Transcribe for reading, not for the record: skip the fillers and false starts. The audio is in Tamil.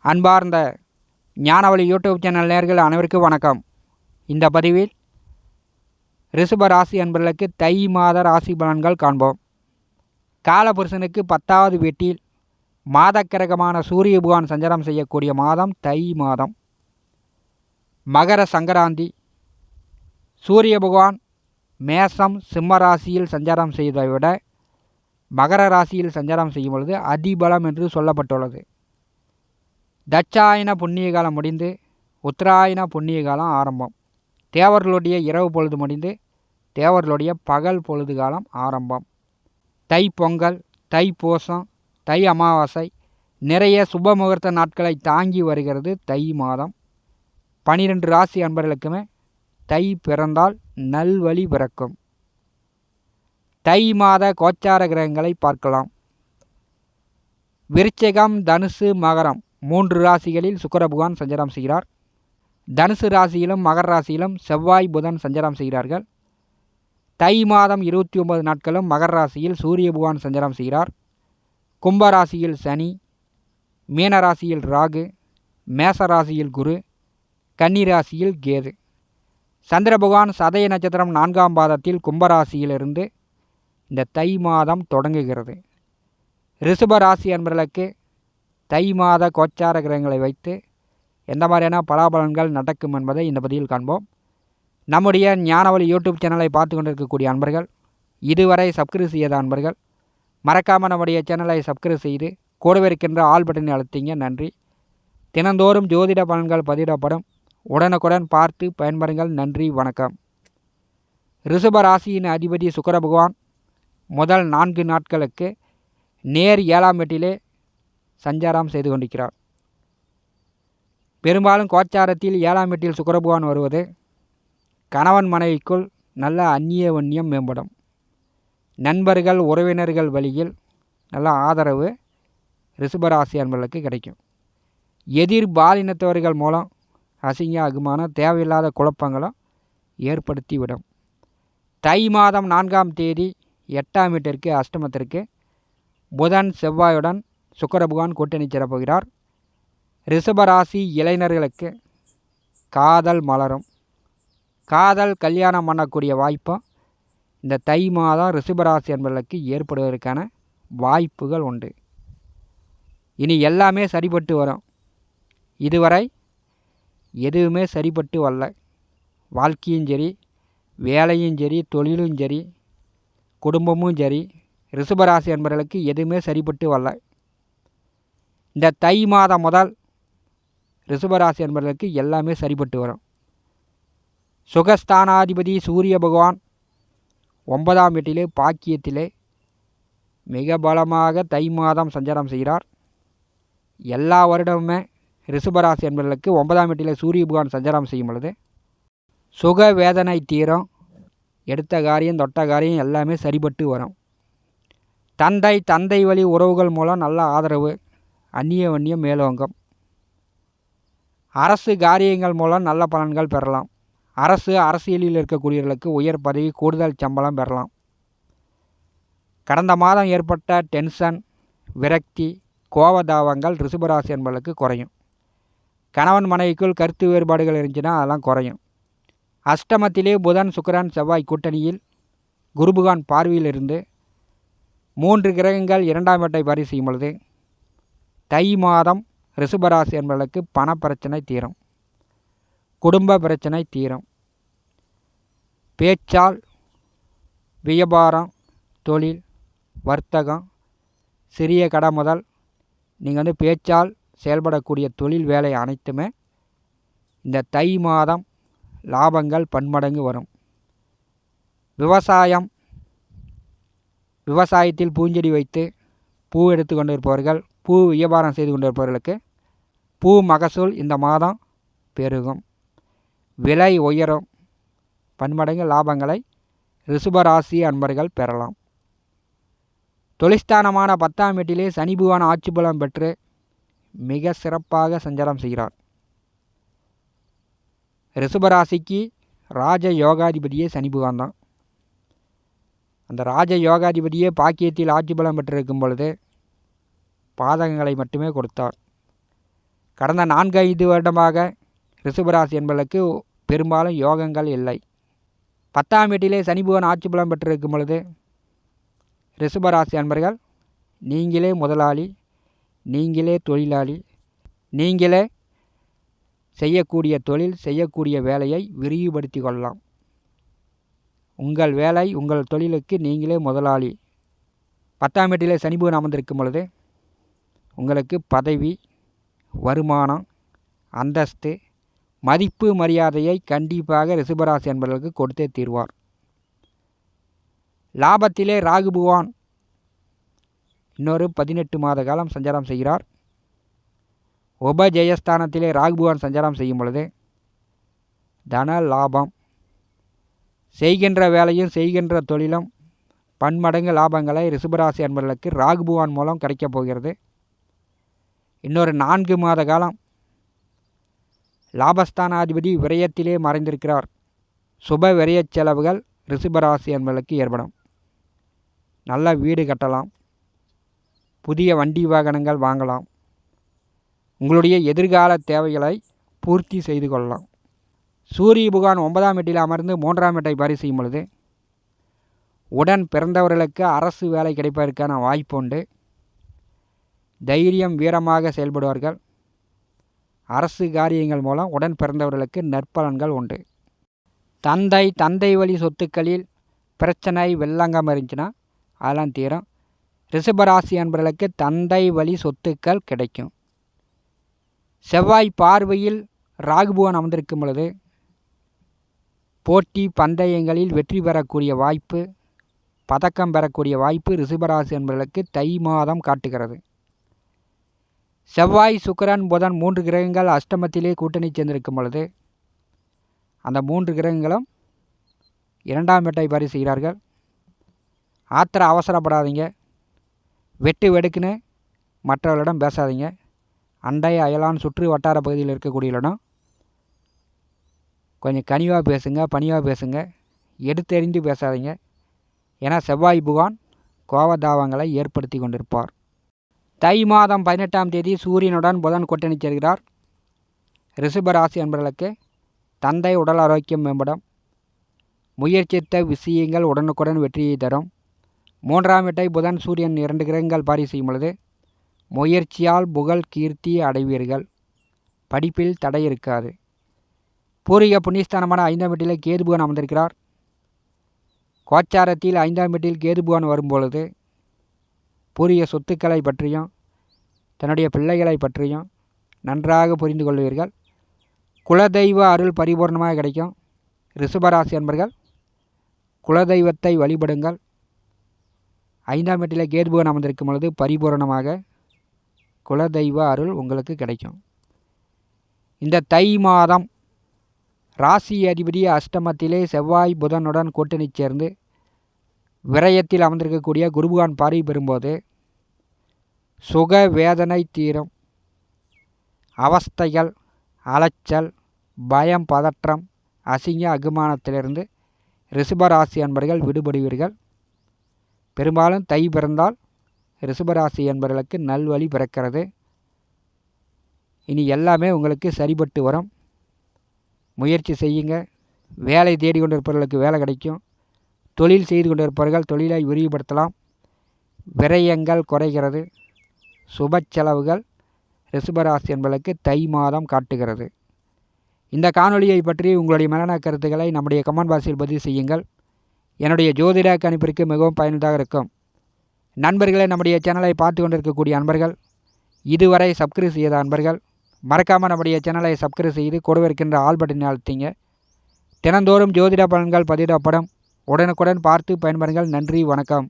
அன்பார்ந்த ஞானவழி யூடியூப் சேனல் நேயர்கள் அனைவருக்கும் வணக்கம். இந்த பதிவில் ரிஷப ராசி அன்பர்களுக்கு தை மாத ராசி பலன்கள் காண்போம். காலபுருஷனுக்கு 10வது வீட்டில் மாதக்கிரகமான சூரிய பகவான் சஞ்சாரம் செய்யக்கூடிய மாதம் தை மாதம். மகர சங்கராந்தி. சூரிய பகவான் மேசம் சிம்ம ராசியில் சஞ்சாரம் செய்வதை விட மகர ராசியில் சஞ்சாரம் செய்யும் பொழுது அதிபலம் என்று சொல்லப்பட்டுள்ளது. தட்சாயன புண்ணிய காலம் முடிந்து உத்தராயண புண்ணிய காலம் ஆரம்பம். தேவர்களுடைய இரவு பொழுது முடிந்து தேவர்களுடைய பகல் பொழுது காலம் ஆரம்பம். தை பொங்கல், தை பூசம், தை அமாவாசை நிறைய சுப முகூர்த்த நாட்களை தாங்கி வருகிறது தை மாதம். 12 ராசி அன்பர்களுக்குமே தை பிறந்தால் நல்வழி பிறக்கும். தை மாத கோச்சார கிரகங்களை பார்க்கலாம். விருச்சிகம், தனுசு, மகரம் 3 ராசிகளில் சுக்கிர பகவான் சஞ்சாரம் செய்கிறார். தனுசு ராசியிலும் மகர ராசியிலும் செவ்வாய் புதன் சஞ்சாரம் செய்கிறார்கள். தை மாதம் 29 நாட்களும் மகர ராசியில் சூரிய பகவான் சஞ்சாரம் செய்கிறார். கும்ப ராசியில் சனி, மீன ராசியில் ராகு, மேச ராசியில் குரு, கன்னி ராசியில் கேது. சந்திர பகவான் சதய நட்சத்திரம் 4ஆம் பாதத்தில் கும்பராசியிலிருந்து இந்த தை மாதம் தொடங்குகிறது. ரிஷப ராசி அன்பர்களுக்கு தை மாத கோச்சார கிரகங்களை வைத்து எந்த மாதிரியான பலாபலன்கள் நடக்கும் என்பதை இந்த பதிவில் காண்போம். நம்முடைய ஞானவழி யூடியூப் சேனலை பார்த்து கொண்டிருக்கக்கூடிய அன்பர்கள், இதுவரை சப்ஸ்கிரைப் செய்யாத அன்பர்கள் மறக்காமல் நம்முடைய சேனலை சப்ஸ்கிரைப் செய்து கூடவே இருக்கின்ற ஆல் பட்டனை அழுத்திங்க. நன்றி. தினந்தோறும் ஜோதிட பலன்கள் பதிவிடப்படும். உடனுக்குடன் பார்த்து பயன்பெறுங்கள். நன்றி, வணக்கம். ரிஷப ராசியின் அதிபதி சுக்கிர பகவான் முதல் 4 நாட்களுக்கு நேர் 7ஆம் வீட்டிலே சஞ்சாரம் செய்து கொண்டிருக்கிறார். பெரும்பாலும் கோச்சாரத்தில் 7ஆம் வீட்டில் சுக்கிர பகவான் வருவது கணவன் மனைவிக்குள் நல்ல அந்நியவன்யம் மேம்படும். நண்பர்கள் உறவினர்கள் வழியில் நல்ல ஆதரவு ரிஷபராசி அன்பர்களுக்கு கிடைக்கும். எதிர் பாலினத்தவர்கள் மூலம் அசிங்க அகுமானம் தேவையில்லாத குழப்பங்களும் ஏற்படுத்திவிடும். தை மாதம் 4ஆம் தேதி 8ஆம் வீட்டிற்கு அஷ்டமத்திற்கு புதன் செவ்வாயுடன் சுக்கிர பகவான் கூட்டணி சேரப்போகிறார். ரிஷபராசி இளைஞர்களுக்கு காதல் மலரும். காதல் கல்யாணம் பண்ணக்கூடிய வாய்ப்பும் இந்த தை மாதம் ரிஷபராசி என்பவர்களுக்கு ஏற்படுவதற்கான வாய்ப்புகள் உண்டு. இனி எல்லாமே சரிபட்டு வரும். இதுவரை எதுவுமே சரிபட்டு வரல. வாழ்க்கையும் சரி, வேலையும் சரி, தொழிலும் சரி, குடும்பமும் சரி, ரிஷபராசி என்பவர்களுக்கு எதுவுமே சரிபட்டு வரல. இந்த தை மாதம் முதல் ரிஷபராசி என்பவர்களுக்கு எல்லாமே சரிபட்டு வரும். சுகஸ்தானாதிபதி சூரிய பகவான் 9ஆம் வீட்டிலே பாக்கியத்திலே மிக பலமாக தை மாதம் சஞ்சாரம் செய்கிறார். எல்லா வருடமுமே ரிஷபராசி என்பவர்களுக்கு 9ஆம் வீட்டிலே சூரிய பகவான் சஞ்சாரம் செய்யும் பொழுது சுக வேதனை தீரும். எடுத்த காரியம் தொட்ட காரியம் எல்லாமே சரிபட்டு வரும். தந்தை வழி உறவுகள் மூலம் நல்ல ஆதரவு, அந்நியவன்யம் மேலோங்கும். அரசு காரியங்கள் மூலம் நல்ல பலன்கள் பெறலாம். அரசியலில் இருக்கக்கூடியவர்களுக்கு உயர் பதவி, கூடுதல் சம்பளம் பெறலாம். கடந்த மாதம் ஏற்பட்ட டென்ஷன், விரக்தி, கோபதாபங்கள் ரிஷபராசி என்பவர்களுக்கு குறையும். கணவன் மனைவிக்குள் கருத்து வேறுபாடுகள் இருந்துச்சுன்னா அதெல்லாம் குறையும். அஷ்டமத்திலே புதன் சுக்கிரன் செவ்வாய் கூட்டணியில் குரு பகவான் பார்வையில் இருந்து 3 கிரகங்கள் 2ஆம் வீட்டை பரி செய்யும் பொழுது தை மாதம் ரிஷபராசி என்பவர்களுக்கு பணப்பிரச்சனை தீரும். குடும்ப பிரச்சனை தீரும். பேச்சால் வியாபாரம், தொழில், வர்த்தகம், சிறிய கடை முதல் நீங்கள் பேச்சால் செயல்படக்கூடிய தொழில் வேலை அனைத்துமே இந்த தை மாதம் லாபங்கள் பன்மடங்கு வரும். விவசாயத்தில் பூஞ்செடி வைத்து பூ எடுத்து கொண்டு இருப்பவர்கள், பூ வியாபாரம் செய்து கொண்டிருப்பவர்களுக்கு பூ மகசூல் இந்த மாதம் பெருகும். விலை உயரும். பன்மடங்கு லாபங்களை ரிஷபராசி அன்பர்கள் பெறலாம். தொழிற்ஸ்தானமான 10ஆம் வீட்டிலே சனி பகவான் ஆட்சி பலம் பெற்று மிக சிறப்பாக சஞ்சாரம் செய்கிறார். ரிஷபராசிக்கு ராஜ யோகாதிபதியே சனி பகவான் தான். அந்த ராஜ யோகாதிபதியே பாக்கியத்தில் ஆட்சி பலம் பெற்றிருக்கும் பொழுது பாதகங்களை மட்டுமே கொடுத்தார். கடந்த 4-5 வருடமாக ரிஷபராசி என்பதற்கு பெரும்பாலும் யோகங்கள் இல்லை. 10ஆம் வீட்டிலே சனி பகவான் ஆட்சி பலம் பெற்றிருக்கும் பொழுது ரிஷபராசி அன்பர்கள் நீங்களே முதலாளி, நீங்களே தொழிலாளி, நீங்களே செய்யக்கூடிய தொழில், செய்யக்கூடிய வேலையை விரிவுபடுத்தி கொள்ளலாம். உங்கள் வேலை, உங்கள் தொழிலுக்கு நீங்களே முதலாளி. 10ஆம் வீட்டிலே சனி பகவான் அமர்ந்திருக்கும் பொழுது உங்களுக்கு பதவி, வருமானம், அந்தஸ்து, மதிப்பு, மரியாதையை கண்டிப்பாக ரிஷபராசி என்பவர்களுக்கு கொடுத்தே தீர்வார். லாபத்திலே ராகு பகவான் இன்னொரு 18 மாத காலம் சஞ்சாரம் செய்கிறார். உபஜெயஸ்தானத்திலே ராகு பகவான் சஞ்சாரம் செய்யும் பொழுது தன லாபம், செய்கின்ற வேலையும் செய்கின்ற தொழிலும் பன்மடங்கு லாபங்களை ரிஷபராசி அன்பர்களுக்கு ராகு பகவான் மூலம் கிடைக்கப் போகிறது. இன்னொரு 4 மாத காலம் லாபஸ்தானாதிபதி விரயத்திலே மறைந்திருக்கிறார். சுப விரயச் செலவுகள் ரிஷபராசி அன்பர்களுக்கு ஏற்படும். நல்ல வீடு கட்டலாம், புதிய வண்டி வாகனங்கள் வாங்கலாம், உங்களுடைய எதிர்கால தேவைகளை பூர்த்தி செய்து கொள்ளலாம். சூரிய பகவான் 9ஆம் வீட்டில் அமர்ந்து 3ஆம் வீட்டை பரி செய்யும் பொழுது உடன் பிறந்தவர்களுக்கு அரசு வேலை கிடைப்பதற்கான வாய்ப்பு உண்டு. தைரியம், வீரமாக செயல்படுவார்கள். அரசு காரியங்கள் மூலம் உடன் பிறந்தவர்களுக்கு நற்பலன்கள் உண்டு. தந்தை வழி சொத்துக்களில் பிரச்சனை, வெள்ளங்கம் இருந்துச்சுன்னா அதெல்லாம் தீரும். ரிஷபராசி அன்பர்களுக்கு தந்தை வழி சொத்துக்கள் கிடைக்கும். செவ்வாய் பார்வையில் ராகு பகவான் அமர்ந்திருக்கும் பொழுது போட்டி பந்தயங்களில் வெற்றி பெறக்கூடிய வாய்ப்பு, பதக்கம் பெறக்கூடிய வாய்ப்பு ரிஷபராசி அன்பர்களுக்கு தை மாதம் காட்டுகிறது. செவ்வாய், சுக்கிரன், புதன் 3 கிரகங்கள் அஷ்டமத்திலே கூட்டணி சேர்ந்திருக்கும் பொழுது அந்த 3 கிரகங்களும் 2ஆம் வீட்டை பரி செய்கிறார்கள். அவசரப்படாதீங்க. வெட்டு வெடுக்குன்னு மற்றவர்களிடம் பேசாதீங்க. அண்டை அயலான் சுற்று வட்டார பகுதியில் இருக்கக்கூடியவரிடம் கொஞ்சம் கனிவாக பேசுங்க, பணிவாக பேசுங்க. எடுத்தெறிந்து பேசாதீங்க. ஏன்னா செவ்வாய் பகவான் கோபதாபங்களை ஏற்படுத்தி கொண்டிருப்பார். தை மாதம் 18ஆம் தேதி சூரியனுடன் புதன் கூட்டணி சேர்கிறார். ரிஷபராசி அன்பர்களுக்கு தந்தை உடல் ஆரோக்கியம் மேம்படும். முயற்சித்த விஷயங்கள் உடனுக்குடன் வெற்றியை தரும். 3ஆம் வீட்டை புதன், சூரியன் 2 கிரகங்கள் பாரி செய்யும் பொழுது முயற்சியால் புகழ், கீர்த்தி அடைவீர்கள். படிப்பில் தடை இருக்காது. பூர்வீக புண்ணியஸ்தானமான 5ஆம் வீட்டிலே கேது பகவான் அமர்ந்திருக்கிறார். கோச்சாரத்தில் 5ஆம் வீட்டில் கேது பகவான் வரும்பொழுது பூர்வீக சொத்துக்களை பற்றியும் தன்னுடைய பிள்ளைகளை பற்றியும் நன்றாக புரிந்து கொள்வீர்கள். குலதெய்வ அருள் பரிபூர்ணமாக கிடைக்கும். ரிஷபராசி அன்பர்கள் குலதெய்வத்தை வழிபடுங்கள். 5ஆம் வீட்டிலே கேது பகவான் அமர்ந்திருக்கும் பொழுது பரிபூரணமாக குலதெய்வ அருள் உங்களுக்கு கிடைக்கும். இந்த தை மாதம் ராசி அதிபதி அஷ்டமத்திலே செவ்வாய் புதனுடன் கூட்டணி சேர்ந்து விரயத்தில் அமர்ந்திருக்கக்கூடிய குருபகவான் பார்வை பெறும்போது சுக வேதனை தீரும். அவஸ்தைகள், அலைச்சல், பயம், பதற்றம், அசிங்க அகுமானத்திலிருந்து ரிஷபராசி அன்பர்கள் விடுபடுவீர்கள். பெரும்பாலும் தை பிறந்தால் ரிஷபராசி அன்பர்களுக்கு நல்வழி பிறக்கிறது. இனி எல்லாமே உங்களுக்கு சரிபட்டு வரும். முயற்சி செய்யுங்க. வேலை தேடி கொண்டிருப்பவர்களுக்கு வேலை கிடைக்கும். தொழில் செய்து கொண்டிருப்பவர்கள் தொழிலை விரிவுபடுத்தலாம். விரயங்கள் குறைகிறது. சுப செலவுகள் ரிஷபராசி என்பதற்கு தை மாதம் காட்டுகிறது. இந்த காணொலியை பற்றி உங்களுடைய மேலான கருத்துக்களை நம்முடைய கமெண்ட் பாக்ஸில் பதிவு செய்யுங்கள். என்னுடைய ஜோதிட கணிப்பிற்கு மிகவும் பயனுள்ளதாக இருக்கும். நண்பர்களே, நம்முடைய சேனலை பார்த்து கொண்டிருக்கக்கூடிய அன்பர்கள், இதுவரை சப்ஸ்கிரைப் செய்த அன்பர்கள் மறக்காமல் நம்முடைய சேனலை சப்ஸ்கிரைப் செய்து கூடவே இருக்கின்ற ஆல் பட்டனை அழுத்திங்க. தினந்தோறும் ஜோதிட பலன்கள் பதிவிடப்படும். உடனுக்குடன் பார்த்து பயன்பெறுங்கள். நன்றி, வணக்கம்.